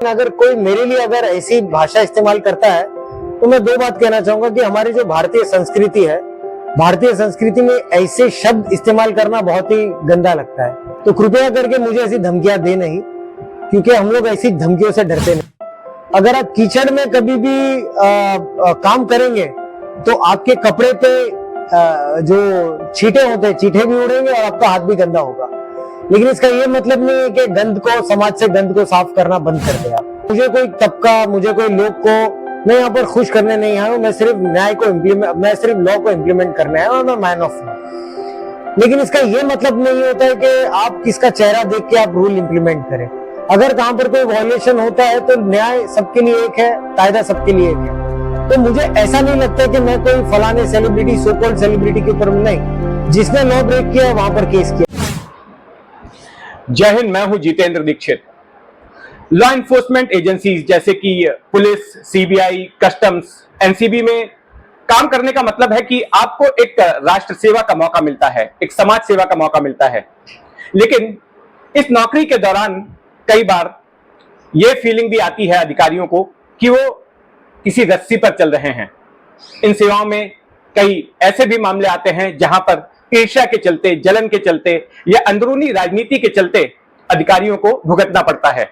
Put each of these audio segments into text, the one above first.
अगर कोई मेरे लिए अगर ऐसी भाषा इस्तेमाल करता है तो मैं दो बात कहना चाहूंगा कि हमारी जो भारतीय संस्कृति है, भारतीय संस्कृति में ऐसे शब्द इस्तेमाल करना बहुत ही गंदा लगता है। तो कृपया करके मुझे ऐसी धमकियां दे नहीं, क्योंकि हम लोग ऐसी धमकियों से डरते नहीं। अगर आप कीचड़ में कभी भी काम करेंगे तो आपके कपड़े पे जो छींटे होते हैं, चींटे भी उड़ेंगे और आपका हाथ भी गंदा होगा। लेकिन इसका ये मतलब नहीं है कि गंद को, समाज से गंद को साफ करना बंद कर दे आप। मुझे कोई तबका, मुझे कोई लोग को मैं यहाँ पर खुश करने नहीं आया हूँ। मैं सिर्फ न्याय को इम्प्लीमेंट, मैं सिर्फ लॉ को इम्प्लीमेंट करने आया हूँ। मैं मैन ऑफ लॉ। लेकिन इसका ये मतलब नहीं होता है कि आप किसका चेहरा देख के आप रूल इम्प्लीमेंट करें। अगर कहाँ पर कोई वायलेशन होता है तो न्याय सबके लिए एक है, कायदा सबके लिए एक है। तो मुझे ऐसा नहीं लगता कि मैं कोई फलाने सेलिब्रिटी, सो कॉल्ड सेलिब्रिटी की तरफ नहीं, जिसने लॉ ब्रेक किया वहां पर केस किया। जय हिंद, मैं हूं Jitendra Dixit. Law enforcement agencies जैसे कि पुलिस, सीबीआई, कस्टम्स, एनसीबी में काम करने का मतलब है कि आपको एक राष्ट्र सेवा का मौका मिलता है, एक समाज सेवा का मौका मिलता है। लेकिन इस नौकरी के दौरान कई बार यह फीलिंग भी आती है अधिकारियों को कि वो किसी रस्सी पर चल रहे हैं। इन सेवाओं में कई ऐसे भी मामले आते हैं जहां पर ईर्ष्या के चलते, जलन के चलते या अंदरूनी राजनीति के चलते अधिकारियों को भुगतना पड़ता है।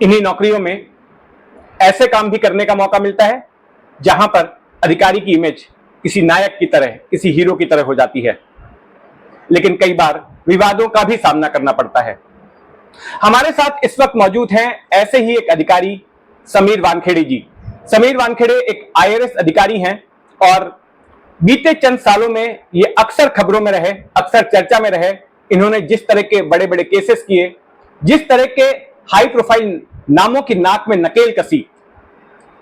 इन्हीं नौकरियों में ऐसे काम भी करने का मौका मिलता है जहां पर अधिकारी की इमेज किसी नायक की तरह, किसी हीरो की तरह हो जाती है। लेकिन कई बार विवादों का भी सामना करना पड़ता है। हमारे साथ इस वक्त मौजूद हैं ऐसे ही एक अधिकारी, समीर वानखेड़े जी। समीर वानखेड़े एक आईआरएस अधिकारी हैं और बीते चंद सालों में ये अक्सर खबरों में रहे, अक्सर चर्चा में रहे। इन्होंने जिस तरह के बड़े बड़े केसेस किए, जिस तरह के हाई प्रोफाइल नामों की नाक में नकेल कसी,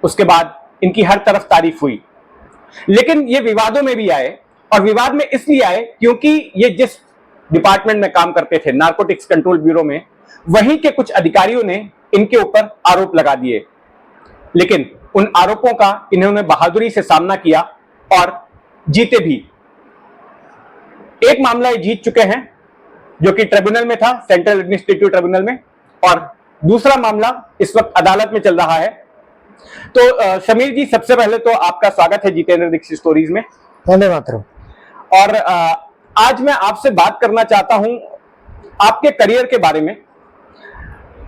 उसके बाद इनकी हर तरफ तारीफ हुई। लेकिन ये विवादों में भी आए, और विवाद में इसलिए आए क्योंकि ये जिस डिपार्टमेंट में काम करते थे, नारकोटिक्स कंट्रोल ब्यूरो में, वहीं के कुछ अधिकारियों ने इनके ऊपर आरोप लगा दिए। लेकिन उन आरोपों का इन्होंने बहादुरी से सामना किया और जीते भी। एक मामला ये जीत चुके हैं जो कि ट्रिब्यूनल में था, सेंट्रल एडमिनिस्ट्रेटिव ट्रिब्यूनल में, और दूसरा मामला इस वक्त अदालत में चल रहा है। तो समीर जी, सबसे पहले तो आपका स्वागत है जितेंद्र दीक्षित स्टोरीज में। धन्यवाद। और आज मैं आपसे बात करना चाहता हूं आपके करियर के बारे में,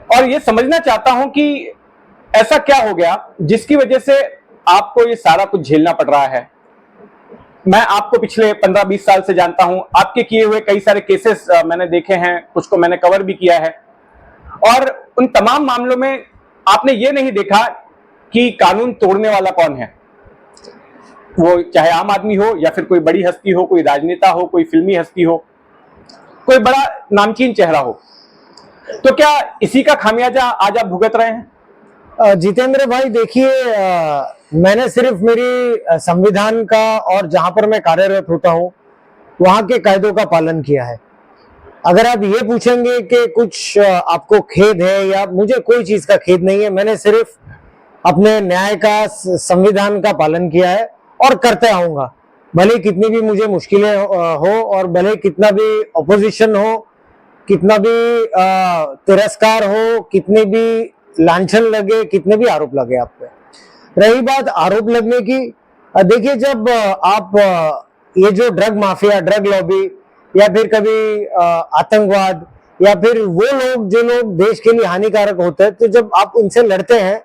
और ये समझना चाहता हूं कि ऐसा क्या हो गया जिसकी वजह से आपको ये सारा कुछ झेलना पड़ रहा है। मैं आपको पिछले 15-20 साल से जानता हूं। आपके किए हुए कई सारे केसेस मैंने देखे हैं, कुछ को मैंने कवर भी किया है, और उन तमाम मामलों में आपने ये नहीं देखा कि कानून तोड़ने वाला कौन है, वो चाहे आम आदमी हो या फिर कोई बड़ी हस्ती हो, कोई राजनेता हो, कोई फिल्मी हस्ती हो, कोई बड़ा नामचीन चेहरा हो। तो क्या इसी का खामियाजा आज आप भुगत रहे हैं? जितेंद्र भाई, देखिए, मैंने सिर्फ मेरी संविधान का और जहां पर मैं कार्यरत होता हूं वहां के कायदों का पालन किया है। अगर आप ये पूछेंगे कि कुछ आपको खेद है, या मुझे कोई चीज का खेद नहीं है। मैंने सिर्फ अपने न्याय का, संविधान का पालन किया है और करते आऊंगा। भले कितनी भी मुझे मुश्किलें हो और भले कितना भी ऑपोजिशन हो, कितना भी तिरस्कार हो, कितने भी लांछन लगे, कितने भी आरोप लगे आप पे। रही बात आरोप लगने की, देखिए, जब आप ये जो ड्रग माफिया, ड्रग लॉबी, या फिर कभी आतंकवाद, या फिर वो लोग जो लोग देश के लिए हानिकारक होते हैं, तो जब आप उनसे लड़ते हैं,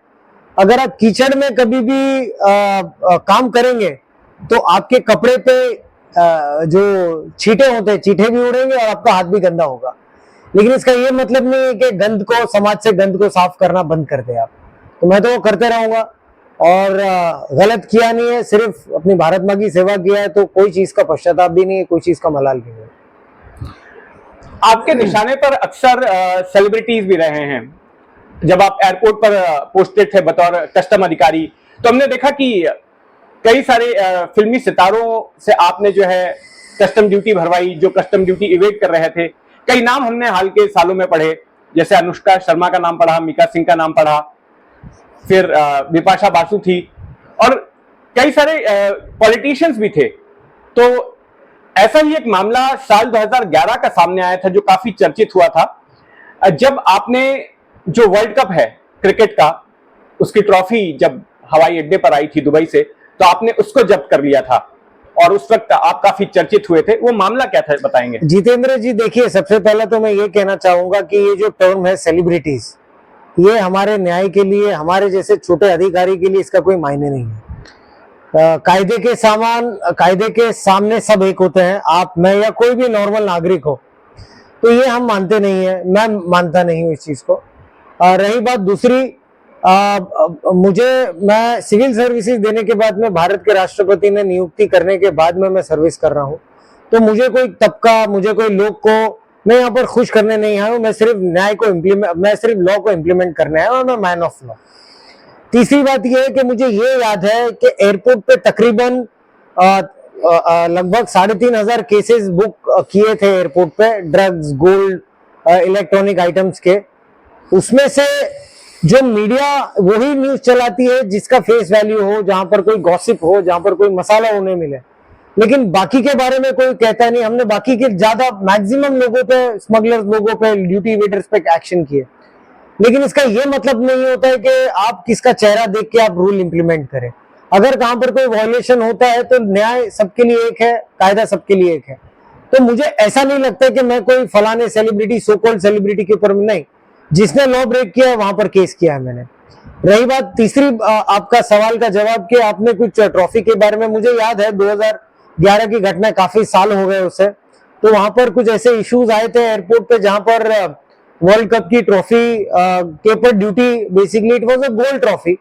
अगर आप कीचड़ में कभी भी काम करेंगे तो आपके कपड़े पे जो छींटे होते हैं, चींटे भी उड़ेंगे और आपका हाथ भी गंदा होगा। लेकिन इसका ये मतलब नहीं है कि गंद को, समाज से गंद को साफ करना बंद कर दे आप। तो मैं तो वो करते रहूंगा, और गलत किया नहीं है, सिर्फ अपनी भारत माँ की सेवा किया है। तो कोई चीज का पश्चाताप भी नहीं है, कोई चीज का मलाल भी नहीं है। आपके निशाने पर अक्सर सेलिब्रिटीज भी रहे हैं। जब आप एयरपोर्ट पर पोस्टेड थे बतौर कस्टम अधिकारी, तो हमने देखा कि कई सारे फिल्मी सितारों से आपने जो है कस्टम ड्यूटी भरवाई, जो कस्टम ड्यूटी इवेट कर रहे थे। कई नाम हमने हाल के सालों में पढ़े, जैसे अनुष्का शर्मा का नाम पढ़ा, मिका सिंह का नाम पढ़ा, फिर बिपाशा बासु थी, और कई सारे पॉलिटिशियंस भी थे। तो ऐसा ही एक मामला साल 2011 का सामने आया था जो काफी चर्चित हुआ था, जब आपने जो वर्ल्ड कप है क्रिकेट का, उसकी ट्रॉफी जब हवाई अड्डे पर आई थी दुबई से, तो आपने उसको जब्त कर लिया था और उस वक्त आप काफी चर्चित हुए थे। वो मामला क्या था, बताएंगे? जितेंद्र जी देखिए, सबसे पहले तो मैं ये कहना चाहूंगा कि ये जो टर्म है सेलिब्रिटीज, ये हमारे न्याय के लिए, हमारे जैसे छोटे अधिकारी के लिए इसका कोई मायने नहीं है। कायदे के सामने सब एक होते हैं, आप, मैं या कोई भी नॉर्मल नागरिक हो। तो ये हम मानते नहीं है, मैं मानता नहीं हूँ इस चीज को। रही बात दूसरी, मैं सिविल सर्विसेज देने के बाद में, भारत के राष्ट्रपति ने नियुक्ति करने के बाद में मैं सर्विस कर रहा हूँ। तो मुझे कोई तबका, मुझे कोई लोग को मैं यहाँ पर खुश करने नहीं आया हूँ। मैं सिर्फ मैं सिर्फ लॉ को इम्प्लीमेंट करने आया हूँ, मैं मैन ऑफ लॉ। तीसरी बात यह है कि मुझे ये याद है कि एयरपोर्ट पे तकरीबन लगभग 3,500 केसेस बुक किए थे एयरपोर्ट पे, ड्रग्स, गोल्ड, इलेक्ट्रॉनिक आइटम्स के। उसमें से जो मीडिया वही न्यूज चलाती है जिसका फेस वैल्यू हो, जहां पर कोई गॉसिप हो, जहां पर कोई मसाला उन्हें मिले, लेकिन बाकी के बारे में कोई कहता नहीं। हमने बाकी के ज्यादा मैक्सिमम लोगों पे, स्मगलर्स लोगों पे, ड्यूटी वेटर्स पे एक्शन किए। लेकिन इसका यह मतलब नहीं होता है कि आप किसका चेहरा देख के आप रूल इंप्लीमेंट करें। अगर कहां पर कोई वायलेशन होता है तो न्याय सबके लिए एक है, कायदा सबके लिए एक है। तो मुझे ऐसा नहीं लगता कि मैं कोई फलाने सेलिब्रिटी, सो कॉल्ड सेलिब्रिटी के ऊपर नहीं, जिसने लॉ ब्रेक किया है वहां पर केस किया है मैंने। रही बात तीसरी, आपका सवाल का जवाब कि आपने कुछ ट्रॉफी के बारे में, मुझे याद है 2011 की घटना, काफी साल हो गए उसे। तो वहां पर कुछ ऐसे इश्यूज आए थे एयरपोर्ट पे, जहां पर वर्ल्ड कप की ट्रॉफी के ऊपर duty, basically it was a gold trophy,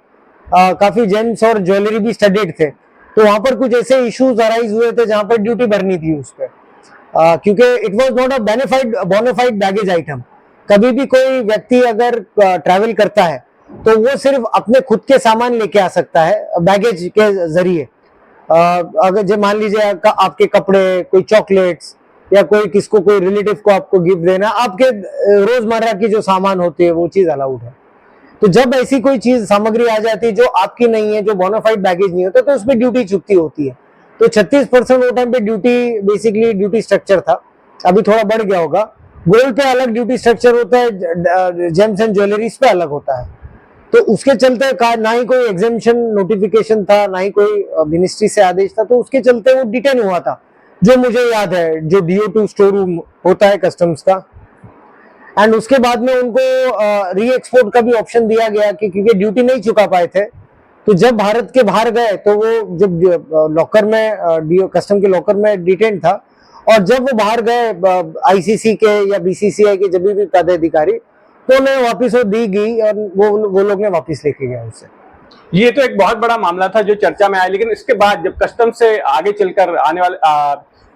काफी जेम्स और ज्वेलरी भी स्टडेड थे। तो वहां पर कुछ ऐसे इश्यूज अराइज हुए थे जहां पर ड्यूटी भरनी थी उस पर, क्योंकि it was not a bonafide baggage item. कभी भी कोई व्यक्ति अगर ट्रैवल करता है तो वो सिर्फ अपने खुद के सामान लेके आ सकता है बैगेज के जरिए। अगर जो मान लीजिए आपके कपड़े, कोई चॉकलेट्स, या कोई किसको, कोई रिलेटिव को आपको गिफ्ट देना, आपके रोजमर्रा की जो सामान होती है वो चीज अलाउड है। तो जब ऐसी कोई चीज, सामग्री आ जाती है जो आपकी नहीं है, जो बोनाफाइड बैगेज नहीं होता, तो उसमें ड्यूटी चुकती होती है। तो 36% वो टाइम पे ड्यूटी, बेसिकली ड्यूटी स्ट्रक्चर था, अभी थोड़ा बढ़ गया होगा। गोल्ड पे अलग ड्यूटी स्ट्रक्चर होता है, जेम्स एंड ज्वेलरीज पे अलग होता है। तो उसके चलते ना ही कोई एग्जेम्पशन नोटिफिकेशन था, ना ही कोई मिनिस्ट्री से आदेश था, तो उसके चलते वो डिटेन हुआ था। जो मुझे याद है, जो DO2 स्टोर रूम होता है कस्टम्स का, एंड उसके बाद में उनको री एक्सपोर्ट का भी ऑप्शन दिया गया कि क्योंकि ड्यूटी नहीं चुका पाए थे। तो जब भारत के बाहर गए तो वो जब लॉकर में, कस्टम के लॉकर में डिटेन था, और जब वो बाहर गए ICC के या BCCI के जब भी पदाधिकारी, तो उन्हें वापिस वो दी गई और वो लोग ने वापिस लेके गया उससे। ये तो एक बहुत बड़ा मामला था जो चर्चा में आया, लेकिन इसके बाद जब कस्टम से आगे चलकर आने वाले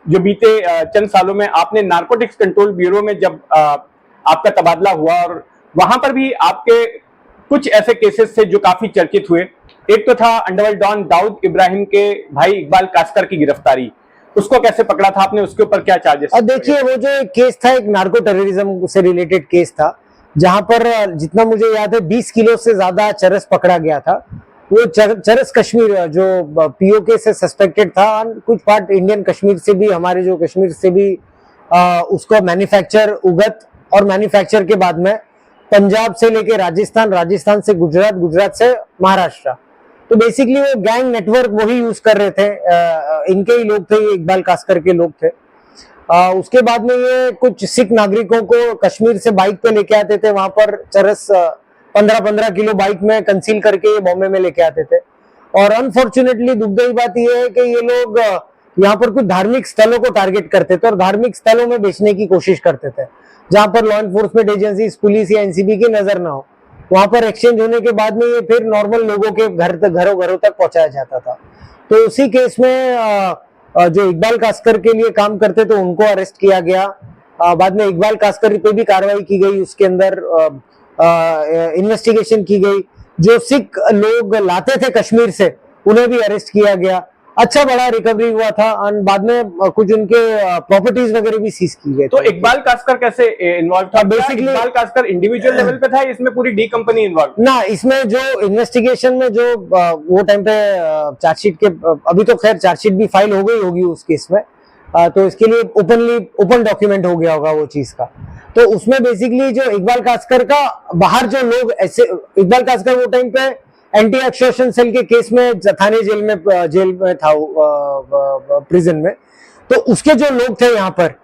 जो बीते चंद सालों में आपने नारकोटिक्स कंट्रोल ब्यूरो में जब आपका तबादला हुआ, और वहां पर भी आपके कुछ ऐसे केसेस थे जो काफी चर्चित हुए। एक तो था अंडरवर्ल्ड डॉन दाऊद इब्राहिम के भाई इकबाल कास्कर की गिरफ्तारी, उसको कैसे पकड़ा था आपने, उसके ऊपर क्या चार्जेस? देखिए, वो जो केस था एक नार्को टेररिज्म से रिलेटेड केस था, जहां पर जितना मुझे याद है 20 किलो से ज्यादा चरस पकड़ा गया था। वो चरस कश्मीर जो POK से सस्पेक्टेड था, कुछ पार्ट इंडियन कश्मीर से भी, हमारे जो कश्मीर से भी उसको मैन्युफैक्चर, उगत और मैन्युफैक्चर के बाद में पंजाब से लेके राजस्थान, राजस्थान से गुजरात, गुजरात से महाराष्ट्र। तो बेसिकली वो गैंग नेटवर्क वही यूज कर रहे थे, इनके ही लोग थे, ये इकबाल कास्कर के लोग थे। उसके बाद में ये कुछ सिख नागरिकों को कश्मीर से बाइक पे लेके आते थे, वहां पर चरस 15-15 किलो बाइक में कंसील करके ये बॉम्बे में लेके आते थे। और अनफॉर्चुनेटली दुखदाई बात यह है कि ये लोग यहाँ पर कुछ धार्मिक स्थलों को टारगेट करते थे और धार्मिक स्थलों में बेचने की कोशिश करते थे, जहां पर लॉ एनफोर्समेंट एजेंसीज, पुलिस या NCB की नजर ना हो। वहां पर एक्सचेंज होने के बाद में ये फिर नॉर्मल लोगों के घरों तक पहुंचाया जाता था। तो उसी केस में जो इकबाल कास्कर के लिए काम करते थे उनको अरेस्ट किया गया। बाद में इकबाल कास्कर पे भी कार्रवाई की गई, उसके अंदर इन्वेस्टिगेशन की गई। जो सिख लोग लाते थे कश्मीर से उन्हें भी अरेस्ट किया गया। अच्छा बड़ा रिकवरी हुआ था और बाद में कुछ उनके प्रॉपर्टीज वगैरह भी सीज की गई। तो इकबाल कास्कर कैसे इन्वॉल्व था? Basically Iqbal Kaskar individual level पे था, इसमें पूरी डी कंपनी इन्वॉल्व ना? इसमें जो इन्वेस्टिगेशन में जो वो टाइम पे चार्जशीट के, अभी तो खैर चार्जशीट भी फाइल हो गई होगी उस केस में, तो इसके लिए ओपन डॉक्यूमेंट हो गया होगा वो चीज का। तो उसमें बेसिकली जो इकबाल कास्कर का बाहर जो लोग ऐसे, इकबाल कास्कर वो टाइम पे एंटी एक्सटॉर्शन सेल के केस में थाने जेल में था, प्रिजन में। तो उसके जो लोग थे यहाँ पर,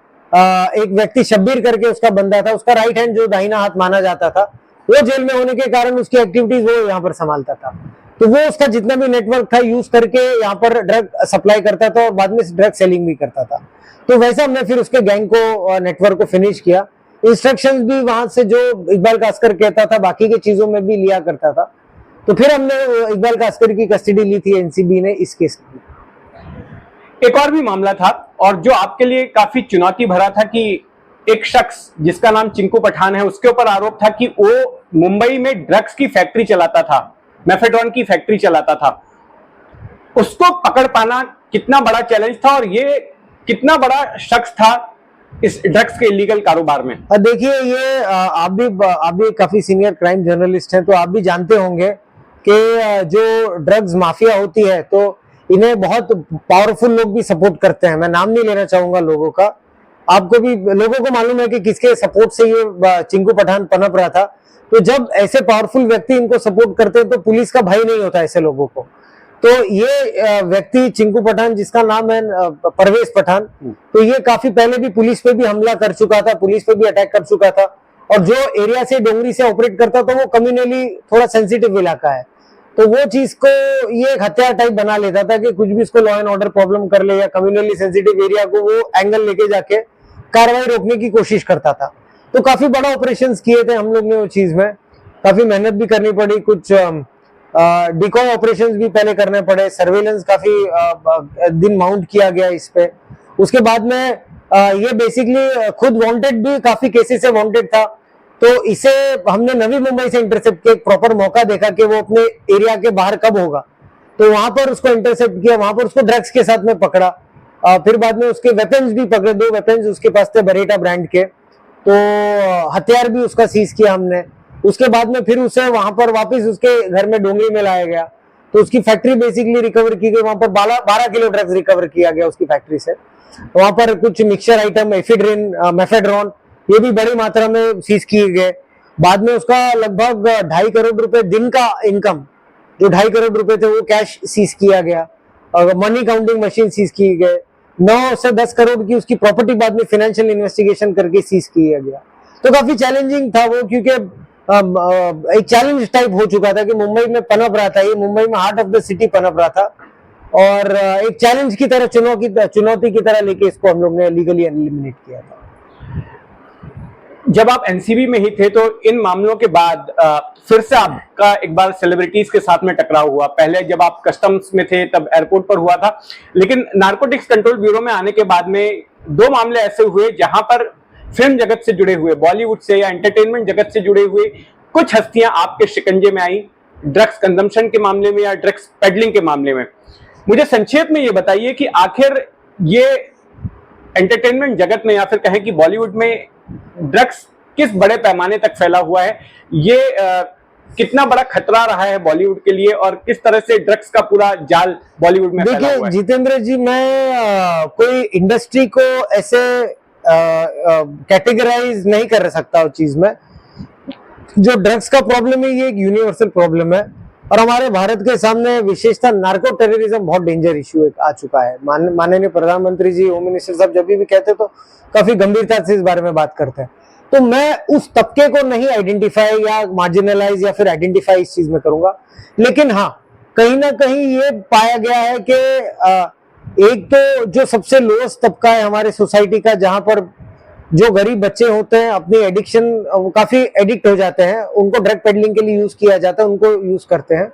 एक व्यक्ति शब्बीर करके उसका बंदा था, उसका राइट हैंड जो दाहिना हाथ माना जाता था, वो जेल में होने के कारण उसकी एक्टिविटीज वो यहाँ पर संभालता था। तो वो उसका जितना भी नेटवर्क था यूज करके यहाँ पर ड्रग सप्लाई करता था और बाद में ड्रग सेलिंग भी करता था। तो वैसा हमने फिर उसके गैंग को, नेटवर्क को फिनिश किया। इंस्ट्रक्शंस भी वहां से जो इकबाल कास्कर कहता था बाकी की चीजों में भी लिया करता था। तो फिर हमने इकबाल कास्कर की कस्टडी ली थी एनसीबी ने इस केस की। एक और भी मामला था और जो आपके लिए काफी चुनौती भरा था कि एक शख्स जिसका नाम चिंकू पठान है, उसके ऊपर आरोप था कि वो मुंबई में ड्रग्स की फैक्ट्री चलाता था, मेफेड्रॉन की फैक्ट्री चलाता था। उसको पकड़ पाना कितना बड़ा चैलेंज था और ये कितना बड़ा शख्स था इस ड्रग्स के इलीगल कारोबार में? देखिए, ये आप भी काफी सीनियर क्राइम जर्नलिस्ट हैं, तो आप भी जानते होंगे कि जो ड्रग्स माफिया होती है तो इन्हें बहुत पावरफुल लोग भी सपोर्ट करते हैं। मैं नाम नहीं लेना चाहूंगा लोगों का, आपको भी, लोगों को मालूम है कि किसके सपोर्ट से ये चिंकू पठान पनप रहा था। तो जब ऐसे पावरफुल व्यक्ति इनको सपोर्ट करते हैं तो पुलिस का भय नहीं होता ऐसे लोगों को। तो ये व्यक्ति चिंकू पठान, जिसका नाम है परवेज पठान, तो ये काफी पहले भी पुलिस पे भी हमला कर चुका था, पुलिस पे भी अटैक कर चुका था। और जो एरिया से, डोंगरी से ऑपरेट करता था, वो कम्युनली थोड़ा सेंसिटिव इलाका है, तो वो चीज को ये एक हथियार टाइप बना लेता था कि कुछ भी इसको लॉ एंड ऑर्डर प्रॉब्लम कर ले या कम्युनली सेंसिटिव एरिया को वो एंगल लेके जाके कार्रवाई रोकने की कोशिश करता था। तो काफी बड़ा ऑपरेशंस किए थे हम लोग ने, वो चीज में काफी मेहनत भी करनी पड़ी, कुछ डिकॉय ऑपरेशंस भी पहले करने पड़े, सर्वेलेंस काफी दिन माउंट किया गया इस पे। उसके बाद में ये बेसिकली खुद वांटेड भी काफी केसेस से वांटेड था, तो इसे हमने नवी मुंबई से इंटरसेप्ट किया, एक प्रॉपर मौका देखा कि वो अपने एरिया के बाहर कब होगा, तो वहां पर उसको इंटरसेप्ट किया, वहां पर उसको ड्रग्स के साथ में पकड़ा। फिर बाद में उसके वेपन्स भी पकड़े, 2 वेपन्स उसके पास थे बरेटा ब्रांड के, तो हथियार भी उसका सीज किया हमने। उसके बाद में फिर उसे वहां पर वापस उसके घर में डोंगरी में लाया गया, तो उसकी फैक्ट्री बेसिकली रिकवर की गई, वहां पर 12 किलो ड्रग्स रिकवर किया गया उसकी फैक्ट्री से। वहां पर कुछ मिक्सचर आइटम, एफिड्रिन, मेफेड्रॉन, ये भी बड़ी मात्रा में सीज किए गए। बाद में उसका लगभग 2.5 करोड़ रुपए दिन का इनकम, जो 2.5 करोड़ रुपए थे, वो कैश सीज किया गया और मनी काउंटिंग मशीन सीज की गए। 9 से 10 करोड़ की उसकी प्रॉपर्टी बाद में फाइनेंशियल इन्वेस्टिगेशन करके सीज किया गया। तो काफी चैलेंजिंग था वो, क्योंकि एक चैलेंज टाइप हो चुका था कि मुंबई में पनप रहा था, ये मुंबई में हार्ट ऑफ द सिटी पनप रहा था, और एक चैलेंज की तरह, चुनौती की तरह लेके इसको हम लोग ने लीगली एलिमिनेट किया था। जब आप एनसीबी में ही थे तो इन मामलों के बाद फिर से आपका एक बार सेलिब्रिटीज के साथ में टकराव हुआ। पहले जब आप कस्टम्स में थे तब एयरपोर्ट पर हुआ था, लेकिन नारकोटिक्स कंट्रोल ब्यूरो में आने के बाद में 2 मामले ऐसे हुए जहां पर फिल्म जगत से जुड़े हुए, बॉलीवुड से या एंटरटेनमेंट जगत से जुड़े हुए कुछ हस्तियां आपके शिकंजे में आई, ड्रग्स कंजम्पशन के मामले में या ड्रग्स पेडलिंग के मामले में। मुझे संक्षेप में ये बताइए कि आखिर ये एंटरटेनमेंट जगत में या फिर कहें कि बॉलीवुड में ड्रग्स किस बड़े पैमाने तक फैला हुआ है, ये कितना बड़ा खतरा रहा है बॉलीवुड के लिए और किस तरह से ड्रग्स का पूरा जाल बॉलीवुड में फैला हुआ है? देखिए जितेंद्र जी, मैं कोई इंडस्ट्री को ऐसे कैटेगराइज नहीं कर सकता उस चीज में। जो ड्रग्स का प्रॉब्लम है ये एक यूनिवर्सल प्रॉब्लम है, और हमारे भारत के सामने विशेषतः नार्को टेररिज्म बहुत डेंजर इश्यू आ चुका है। माननीय प्रधानमंत्री जी, होम मिनिस्टर साहब जब भी कहते तो काफी गंभीरता से इस बारे में बात करते हैं। तो मैं उस तबके को नहीं आइडेंटिफाई या मार्जिनलाइज या फिर आइडेंटिफाई इस चीज में करूंगा, लेकिन हाँ, कहीं ना कहीं ये पाया गया है कि एक तो जो सबसे लोएस्ट तबका है हमारे सोसाइटी का, जहां पर जो गरीब बच्चे होते हैं अपनी एडिक्शन, काफी एडिक्ट हो जाते हैं, उनको ड्रग पेडलिंग के लिए यूज किया जाता है, उनको यूज करते हैं।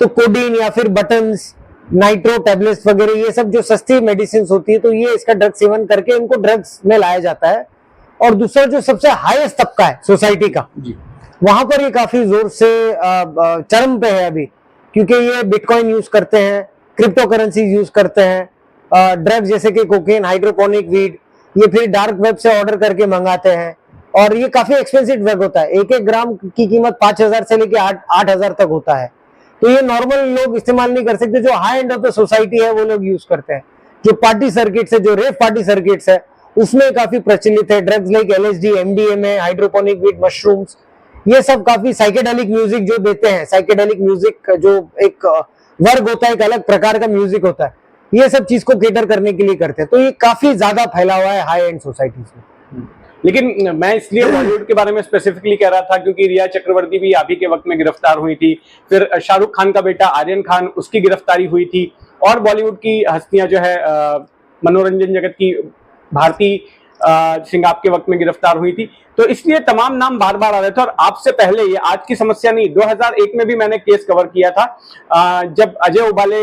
तो कोडीन या फिर बटन्स, नाइट्रो टैबलेट्स वगैरह, ये सब जो सस्ती मेडिसिन होती है, तो ये इसका ड्रग सेवन करके इनको ड्रग्स में लाया जाता है। और दूसरा जो सबसे हाईएस्ट तबका है सोसाइटी का, वहां पर ये काफी जोर से चरम पे है अभी, क्योंकि ये बिटकॉइन यूज करते हैं, क्रिप्टो करेंसी यूज करते हैं, ड्रग जैसे कि कोकेन, हाइड्रोपोनिक वीड, ये फिर डार्क वेब से ऑर्डर करके मंगाते हैं, और ये काफी एक्सपेंसिव ड्रग होता है। 1-1 ग्राम की कीमत 5,000 से लेके 8,000 तक होता है। तो ये नॉर्मल लोग इस्तेमाल नहीं कर सकते, जो high end of the society है वो लोग यूज करते हैं। जो पार्टी सर्किट्स है, जो रेव पार्टी सर्किट्स है, उसमें काफी प्रचलित है। Drugs like LSD, MDMA, hydroponic wheat, mushrooms, ये सब काफी साइकेडेलिक म्यूजिक जो देते हैं। साइकेडेलिक म्यूजिक जो एक वर्ग होता है, एक अलग प्रकार का म्यूजिक होता है, ये सब चीज को केटर करने के लिए करते हैं। तो ये काफी ज्यादा फैला हुआ है हाई एंड सोसाइटीज में। लेकिन मैं इसलिए बॉलीवुड के बारे में स्पेसिफिकली कह रहा था क्योंकि रिया चक्रवर्ती भी आप ही के वक्त में गिरफ्तार हुई थी, फिर शाहरुख खान का बेटा आर्यन खान, उसकी गिरफ्तारी हुई थी, और बॉलीवुड की हस्तियां जो है मनोरंजन जगत की भारती सिंह आपके वक्त में गिरफ्तार हुई थी। तो इसलिए तमाम नाम बार बार आ रहे थे। और आपसे पहले, ये आज की समस्या नहीं, 2001 में भी मैंने केस कवर किया था, जब अजय उबाले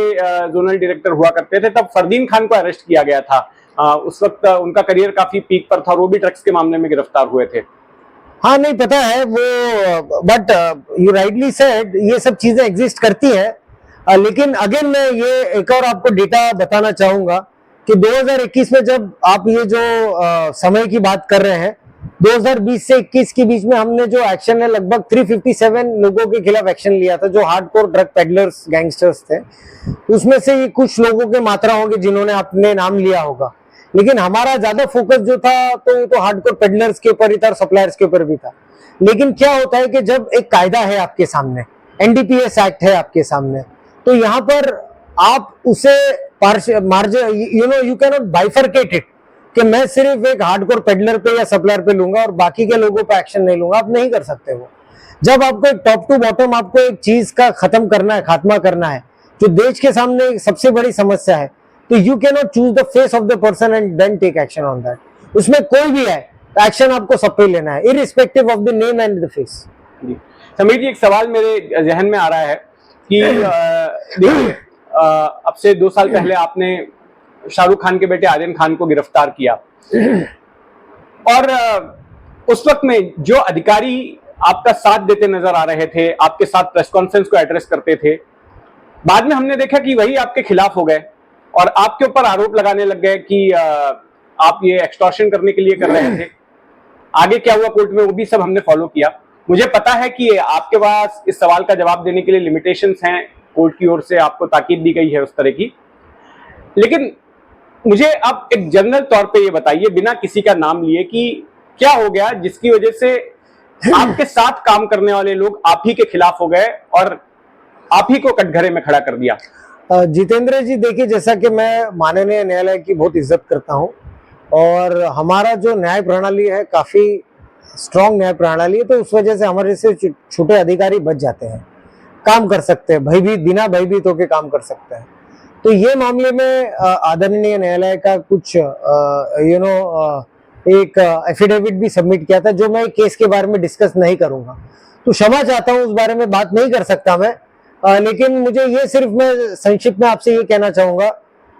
जोनल डायरेक्टर हुआ करते थे, तब फरदीन खान को अरेस्ट किया गया था। उस वक्त उनका करियर काफी पीक पर था और वो भी ड्रग्स के मामले में गिरफ्तार हुए थे। हाँ, नहीं पता है वो, बट यू राइटली सेड ये सब चीजें एग्जिस्ट करती हैं। लेकिन अगेन मैं ये एक और आपको डेटा बताना चाहूंगा कि 2021 में जब आप ये जो समय की बात कर रहे हैं, 2020 से 21 के बीच में हमने जो एक्शन है, लगभग 357 लोगों के खिलाफ एक्शन लिया था, जो हार्डकोर ड्रग पेडलर्स, गैंगस्टर्स थे। उसमें से ये कुछ लोगों के मात्रा होंगे जिन्होंने अपने नाम लिया होगा, लेकिन हमारा ज्यादा फोकस जो था तो हार्डकोर पेडलर्स के ऊपर ही था और सप्लायर्स के ऊपर भी था। लेकिन क्या होता है कि जब एक कायदा है आपके सामने, NDPS एक्ट है आपके सामने, तो यहाँ पर आप उसे you can not bifurcate it कि मैं सिर्फ एक हार्डकोर पेडलर पे या सप्लायर पे लूंगा और बाकी के लोगों पे एक्शन नहीं लूंगा। आप नहीं कर सकते वो। जब आपको एक टॉप टू बॉटम आपको एक चीज का खत्म करना है, खात्मा करना है, जो देश के सामने सबसे बड़ी समस्या है, तो you can not choose the face of the person and then take action on that. उसमें कोई भी है, एक्शन आपको सब पे लेना है, irrespective of the name and the face. Sameer ji, एक सवाल मेरे जहन में आ रहा है कि देखिए, अब से 2 साल पहले आपने शाहरुख खान के बेटे आर्यन खान को गिरफ्तार किया, और उस वक्त में जो अधिकारी आपका साथ देते नजर आ रहे थे, आपके साथ प्रेस कॉन्फ्रेंस को एड्रेस करते थे, बाद में हमने देखा कि वही आपके खिलाफ हो गए और आपके ऊपर आरोप लगाने लग गए कि आप ये एक्सटॉर्शन करने के लिए कर रहे थे। आगे क्या हुआ कोर्ट में, वो भी सब हमने फॉलो किया। मुझे पता है कि आपके पास इस सवाल का जवाब देने के लिए लिमिटेशंस हैं, कोर्ट की ओर से आपको ताकीद दी गई है उस तरह की। लेकिन मुझे आप एक जनरल तौर पे ये बताइए, बिना किसी का नाम लिए, कि क्या हो गया जिसकी वजह से आपके साथ काम करने वाले लोग आप ही के खिलाफ हो गए और आप ही को कटघरे में खड़ा कर दिया? जितेंद्र जी, देखिए, जैसा कि मैं माननीय न्यायालय की बहुत इज्जत करता हूं और हमारा जो न्याय प्रणाली है काफी स्ट्रॉन्ग न्याय प्रणाली है, तो उस वजह से हमारे से छोटे अधिकारी बच जाते हैं, काम कर सकते हैं, भयभीत, बिना भयभीत होकर काम कर सकते हैं। तो ये मामले में आदरणीय न्यायालय का कुछ एक एफिडेविट भी सबमिट किया था, जो मैं केस के बारे में डिस्कस नहीं करूंगा, तो क्षमा चाहता हूं, उस बारे में बात नहीं कर सकता मैं। लेकिन मुझे ये सिर्फ, मैं संक्षिप्त में आपसे ये कहना चाहूंगा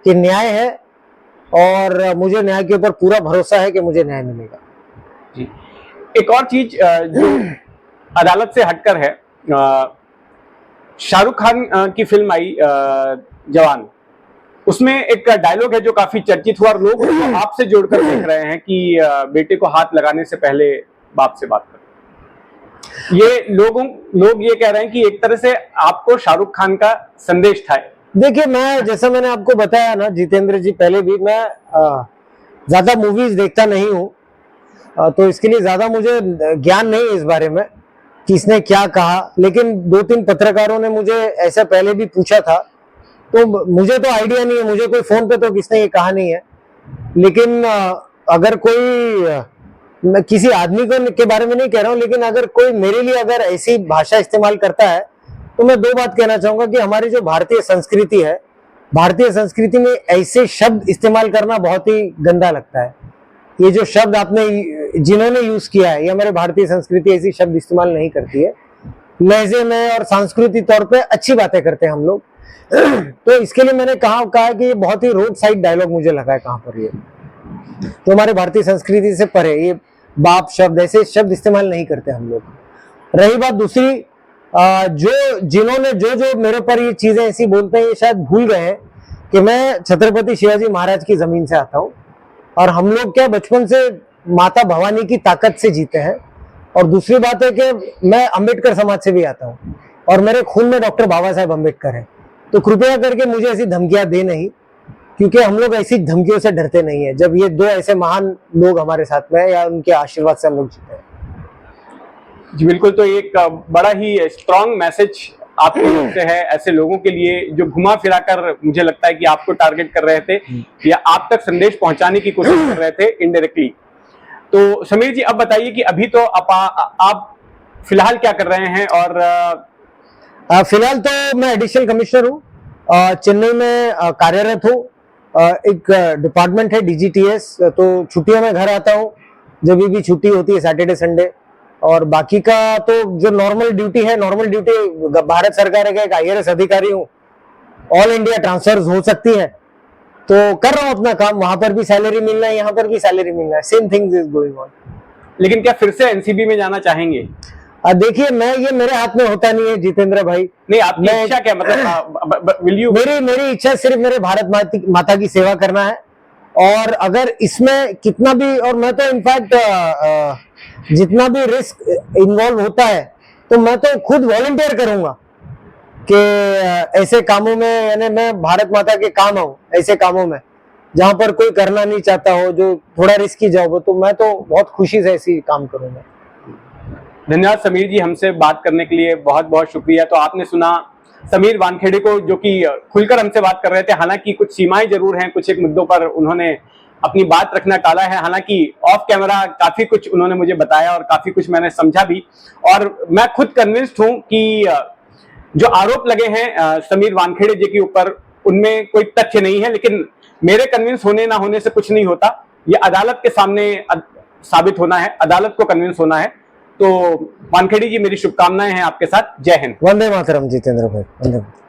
कि न्याय है और मुझे न्याय के ऊपर पूरा भरोसा है कि मुझे न्याय मिलेगा। जी। एक और चीज जो अदालत से हटकर है, शाहरुख खान की फिल्म आई जवान, उसमें एक डायलॉग है जो काफी चर्चित हुआ और लोग उसको आपसे जोड़कर देख रहे हैं कि बेटे को हाथ लगाने से पहले बाप से बात करो। ये लोग ये कह रहे हैं कि एक तरह से आपको शाहरुख खान का संदेश था। देखिए, मैं जैसा मैंने आपको बताया ना जितेंद्र जी, पहले भी मैं ज्यादा मूवीज देखता नहीं हूँ, तो इसके लिए ज्यादा मुझे ज्ञान नहीं है इस बारे में किसने क्या कहा। लेकिन 2-3 पत्रकारों ने मुझे ऐसा पहले भी पूछा था, तो मुझे तो आइडिया नहीं है, मुझे कोई फोन पे तो किसने ये कहा नहीं है। लेकिन अगर कोई, मैं किसी आदमी के बारे में नहीं कह रहा हूँ, लेकिन अगर कोई मेरे लिए अगर ऐसी भाषा इस्तेमाल करता है, तो मैं 2 बात कहना चाहूंगा कि हमारी जो भारतीय संस्कृति है, भारतीय संस्कृति में ऐसे शब्द इस्तेमाल करना बहुत ही गंदा लगता है। ये जो शब्द आपने, जिन्होंने यूज किया है, ये हमारे भारतीय संस्कृति ऐसी शब्द इस्तेमाल नहीं करती है। लहजे में और सांस्कृतिक तौर पे अच्छी बातें करते हैं हम लोग। तो इसके लिए मैंने कहा कि ये बहुत ही रोड साइड डायलॉग मुझे लगा है कहां पर, ये तो हमारे भारतीय संस्कृति से परे, ये बाप शब्द, ऐसे शब्द इस्तेमाल नहीं करते हम लोग। रही बात दूसरी, जिन्होंने जो मेरे पर ये चीजें ऐसी बोलते हैं, ये शायद भूल गए हैं कि मैं छत्रपति शिवाजी महाराज की जमीन से आता हूँ और हम लोग क्या बचपन से माता भवानी की ताकत से जीते हैं। और दूसरी बात है कि मैं अंबेडकर समाज से भी आता हूँ और मेरे खून में डॉक्टर बाबा साहेब अंबेडकर है। तो कृपया करके मुझे ऐसी धमकियां दे नहीं। क्योंकि हम लोग ऐसी धमकियों से डरते नहीं है। जब ये दो ऐसे महान लोग हमारे साथ में है, या उनके आशीर्वाद से हम लोग जीते हैं। जी बिल्कुल, तो एक बड़ा ही स्ट्रॉन्ग मैसेज आपकी ओर से है ऐसे लोगों के लिए जो घुमा फिरा कर मुझे लगता है कि आपको टारगेट कर रहे थे या आप तक संदेश पहुंचाने की कोशिश कर रहे थे इनडायरेक्टली। तो समीर जी, अब बताइए कि अभी तो आप फिलहाल क्या कर रहे हैं? और फिलहाल तो मैं एडिशनल कमिश्नर हूँ, चेन्नई में कार्यरत हूँ। एक डिपार्टमेंट है DGTS, तो छुट्टियों में घर आता हूँ जब भी छुट्टी होती है, सैटरडे संडे। और बाकी का तो जो नॉर्मल ड्यूटी है, नॉर्मल ड्यूटी भारत सरकार का एक IRS अधिकारी हूँ, ऑल इंडिया ट्रांसफर हो सकती है तो कर रहा हूँ अपना काम। वहां पर भी सैलरी मिलना है, यहाँ पर भी सैलरी मिलना है, same thing is going on. लेकिन क्या फिर से NCB में जाना चाहेंगे? देखिए, ये मेरे हाथ में होता नहीं है जितेंद्र भाई। नहीं, आपकी इच्छा क्या, मतलब विल यू? मेरी इच्छा सिर्फ मेरे भारत माता की सेवा करना है। और अगर इसमें कितना भी, और मैं तो इनफैक्ट जितना भी रिस्क इन्वॉल्व होता है तो मैं तो खुद वॉलंटियर करूंगा कि ऐसे कामों में, यानी मैं भारत माता के काम आऊं ऐसे कामों में जहां पर कोई करना नहीं चाहता हो, जो थोड़ा रिस्की जॉब हो, तो मैं तो बहुत खुशी से ऐसी काम करूंगा। धन्यवाद समीर जी, हमसे बात करने के लिए बहुत बहुत शुक्रिया। तो आपने सुना समीर वानखेड़े को, जो कि खुलकर हमसे बात कर रहे थे। हालांकि कुछ सीमाएं जरूर हैं, कुछ एक मुद्दों पर उन्होंने अपनी बात रखना टाला है। हालांकि ऑफ कैमरा काफी कुछ उन्होंने मुझे बताया और काफी कुछ मैंने समझा भी। और मैं खुद कन्विंस्ड हूं कि जो आरोप लगे हैं समीर वानखेड़े जी के ऊपर, उनमें कोई तथ्य नहीं है। लेकिन मेरे कन्विंस होने ना होने से कुछ नहीं होता, ये अदालत के सामने साबित होना है, अदालत को कन्विंस होना है। तो वानखेड़े जी, मेरी शुभकामनाएं हैं आपके साथ। जय हिंद। वंदे मातरम जितेंद्र भाई, वंदे मातरम।